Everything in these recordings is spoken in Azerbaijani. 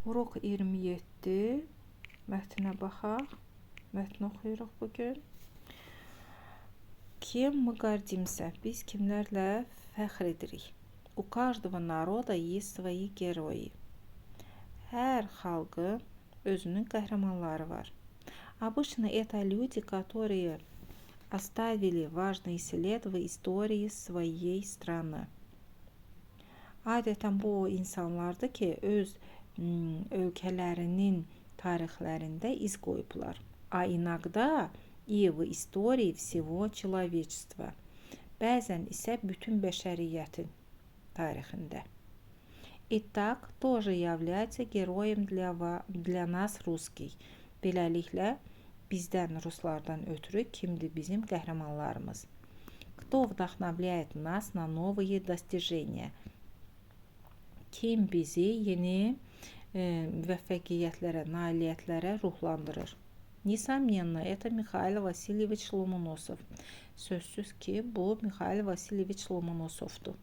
Uruq 27. Mətnə baxaq. Mətn oxuyuruq bugün. Kim мы гордимся? Biz kimlərlə fəxr edirik? У каждого народа есть свои герои. Hər xalqın özünün qəhrəmanları var. Обычно это люди, которые оставили важный след в истории своей страны. Adətən bu o insanlardır ki, öz ölkələrinin tarixlərində iz qoyublar. А иногда и в истории всего человечества. Bəzən isə bütün bəşəriyyətin tarixində. Итак, тоже является героем для нас русский. Beləliklə, bizdən ruslardan ötürü kimdir bizim qəhrəmanlarımız? Кто вдохновляет нас на новые достижения? Kim bizi yeni müvəffəqiyyətlərə, nailiyyətlərə ruhlandırır? Несомненно, это Михаил Васильевич Ломоносов. Sözsüz ki, bu Михаил Васильевич Ломоносовdur.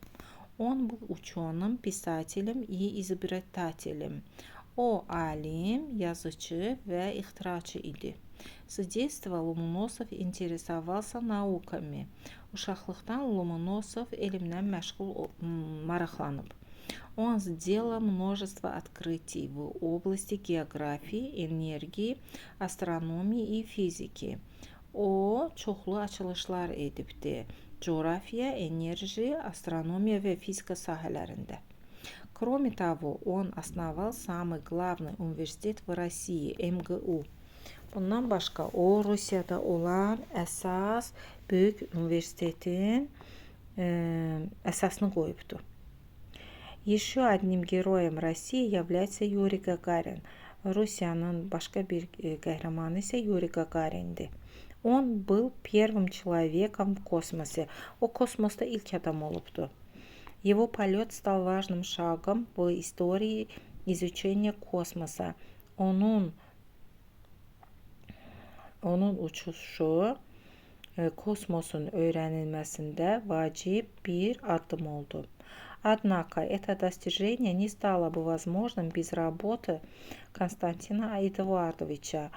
Он был ученым, писателем и изобретателем. O alim, yazıcı və ixtiraçı idi. С детства Ломоносов интересовался науками. Uşaqlıqdan Ломоносов elmlə maraqlanıb. Он сделал множество открытий в области географии, энергии, astronomии и физики. O çoxlu açılışlar edibdi. Coğrafya, enerji, astronomiya və fizika sahələrində. Кроме того, он основал самый главный университет в России, МГУ. Bundan başqa, o Rusiyada olan əsas böyük universitetin əsasını qoyubdu. Еще одним героем России является Юрий Гагарин. Rusiyanın başqa bir qəhrəmanı isə Yuri Gagarindir. Он был первым человеком в космосе. O kosmosda ilk adam olubdu. Его полет стал важным шагом в истории изучения космоса. Onun uçuşu kosmosun öğrenilməsində vacib bir addım oldu. Однако это достижение не стало бы возможным без работы Константина Эдуардовича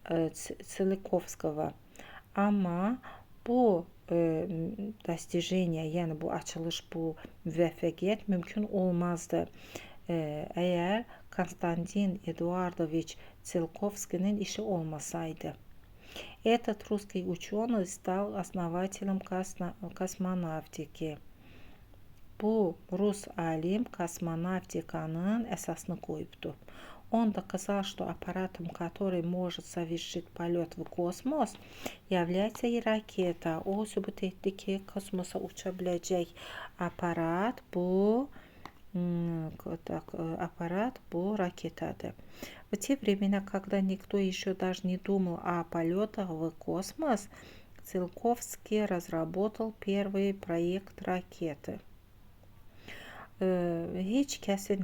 Циолковского. Amma bu достижение, yəni bu açılış, bu müvəffəqiyyət mümkün olmazdı əgər Konstantin Эдуардович Циолковскinin işi olmasaydı. Этот русский ученый стал основателем космонавтики. Bu Rus alim kosmonavtikanın əsasını qoyubdu. Он доказал, что аппаратом, который может совершить полет в космос, является и ракета. O sübut etdi ki, kosmosa uça biləcək aparat bu raketadır. В те времена, когда никто еще даже не думал о полетах в космос, Циолковский разработал первый проект ракеты. Heç kəsin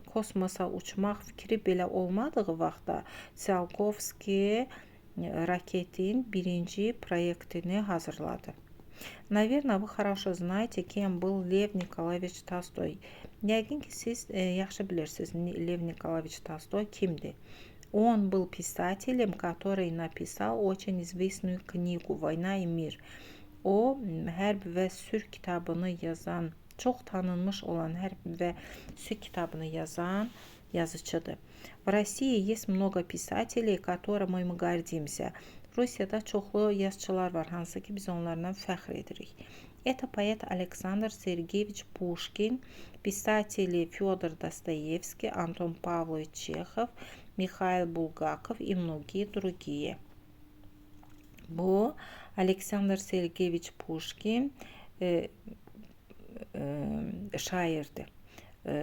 kosmosa uçmaq fikri belə olmadığı vaxtda Tsiolkovski raketin birinci proyektini hazırladı. Наверное, вы хорошо знаете, кем был Лев Николаевич Толстой. Yəqin ki, siz yaxşı bilirsiniz Лев Николаевич Толстой kimdir. Он был писателем, который написал очень известную книгу «Война и мир». O, Hərb və Sülh kitabını yazan, çox tanınmış olan Hərb və Sülh kitabını yazan yazıcıdır. В России есть много писателей, которыми мы гордимся. Rusiyada çoxlu yazıçılar var, hansı ki biz onlarla fəxr edirik. Это поэт Александр Сергеевич Пушкин, писатели Федор Достоевский, Антон Павлович Чехов, Михаил Булгаков и многие другие. Bu Alexander Sergeyevich Pushkin şairdir.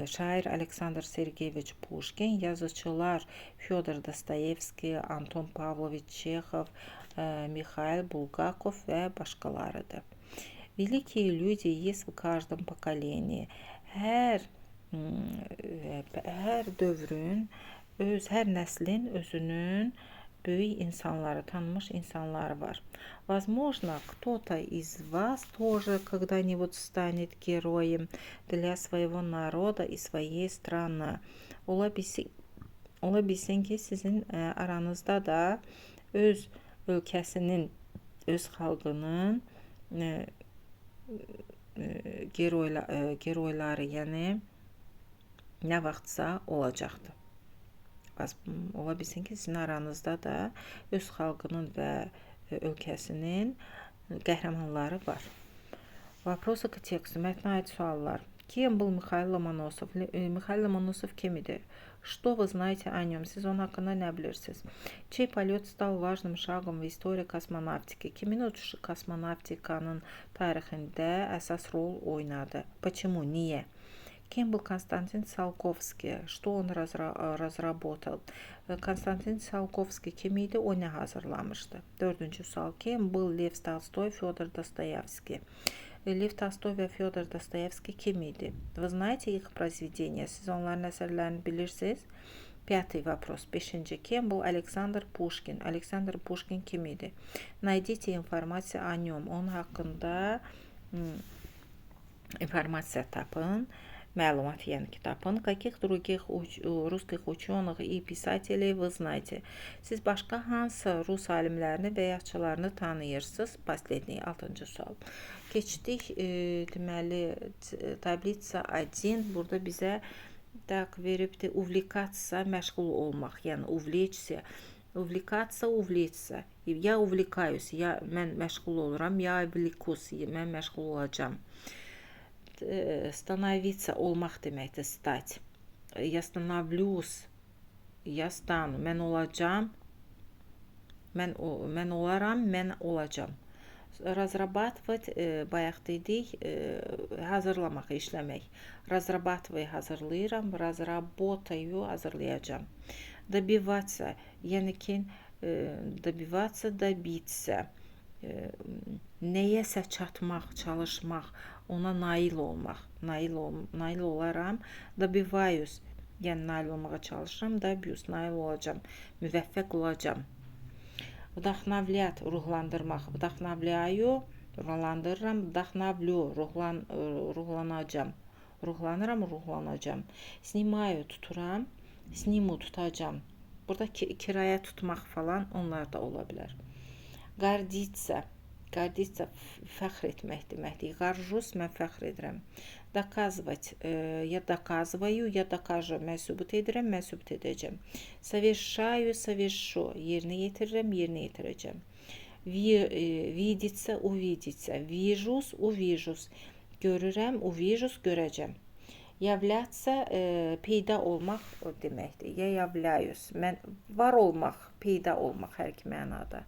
Şair Alexander Sergeyevich Pushkin, yazıcılar Fyodor Dostoyevski, Anton Pavlovich Chekhov, Mikhail Bulgakov və başqalarıdır. Великие люди есть в каждом поколении. Hər dövrün, hər nəslin özünün Böyük insanları, tanınmış insanlar var. Возможно, кто-то из вас тоже когда-нибудь станет героем для своего народа и своей страны. Ola bilsin ki, sizin aranızda da öz ölkəsinin, öz xalqının geroyları, yəni nə vaxtsa olacaqdır. Ola bilsin ki, sizin aranızda da öz xalqının və ölkəsinin qəhrəmanları var. Vопросы к тексту. Mətnə aid suallar. Kim был Михаил Ломоносов? Михаил Ломоносов kim idi? Что вы знаете о нем? Siz onun haqqında nə bilirsiniz? Чей полет стал важным шагом в истории космонавтики? Kimin uçuşu kosmonavtikanın tarixində əsas rol oynadı? Почему? Niyə? Kim был Константин Циолковский? Что он разработал? Konstantin Tsiolkovski kim idi? O nə hazırlamışdı? Dördüncü sual. Kim был Lev Tolstoy, Fyodor Dostoyevski? Lev Tolstoy və Fyodor Dostoyevski kim idi? Вы знаете их произведения? Siz onların əsərlərini bilirsiniz? Пятый вопрос. Beşinci. Kim был Александр Пушкин? Александр Пушкин kim idi? Найдите информацию о нем. Onun haqqında informasiya tapın. Məlumat, yəni ki, tapın. Каких других русских ученых и писателей вы знаете? Siz başqa hansı rus alimlərini və yazıçılarını tanıyırsınız? Последний, 6-cı sual. Keçdik, deməli, tablitsa 1. Burada bizə так veribdir, увлекаться, məşğul olmaq, yəni увлечься. Увлекаться, увлечься. Я увлекаюсь, mən məşğul oluram, я увлекусь, mən məşğul olacağam. Становиться olmaq deməkdir, stать. Я становлюсь, я стану, mən olacağam, mən olaram, mən olacağam. Разрабатывать, bayaq dedik, hazırlamaq, işləmək. Разрабатываю, hazırlayıram, разработаю, hazırlayacağam. Добиваться, yəni ki, добиваться, добиться. Nəyəsə çatmaq, çalışmaq, ona nail olmaq, nail olaram. Добиваюсь, yəni nail olmağa çalışıram. Добьюсь, nail olacağam, müvəffəq olacağam. Вдохновлять, ruhlandırmaq. Вдохновляю, ruhlandırıram. Вдохновлю, ruhlanacağam. Ruhlanıram, ruhlanacağam. Снимаю, tuturam. Sниму, tutacağam. Burada kiraya tutmaq falan, onlar da ola bilər. Гордиться, fəxr etmək deməkdir. Горжусь, mən fəxr edirəm. Доказывать, я доказываю, я докажу, mən sübut edirəm, mən sübut edəcəm. Совершаю, совершу, yerinə yetirirəm, yerinə yetirəcəm. Видеться, увидеться. Вижусь, увижусь. Görürəm, увижусь, görəcəm. Являться, peyda olmaq deməkdir. Я являюсь, mən var olmaq, peyda olmaq hər iki mənada.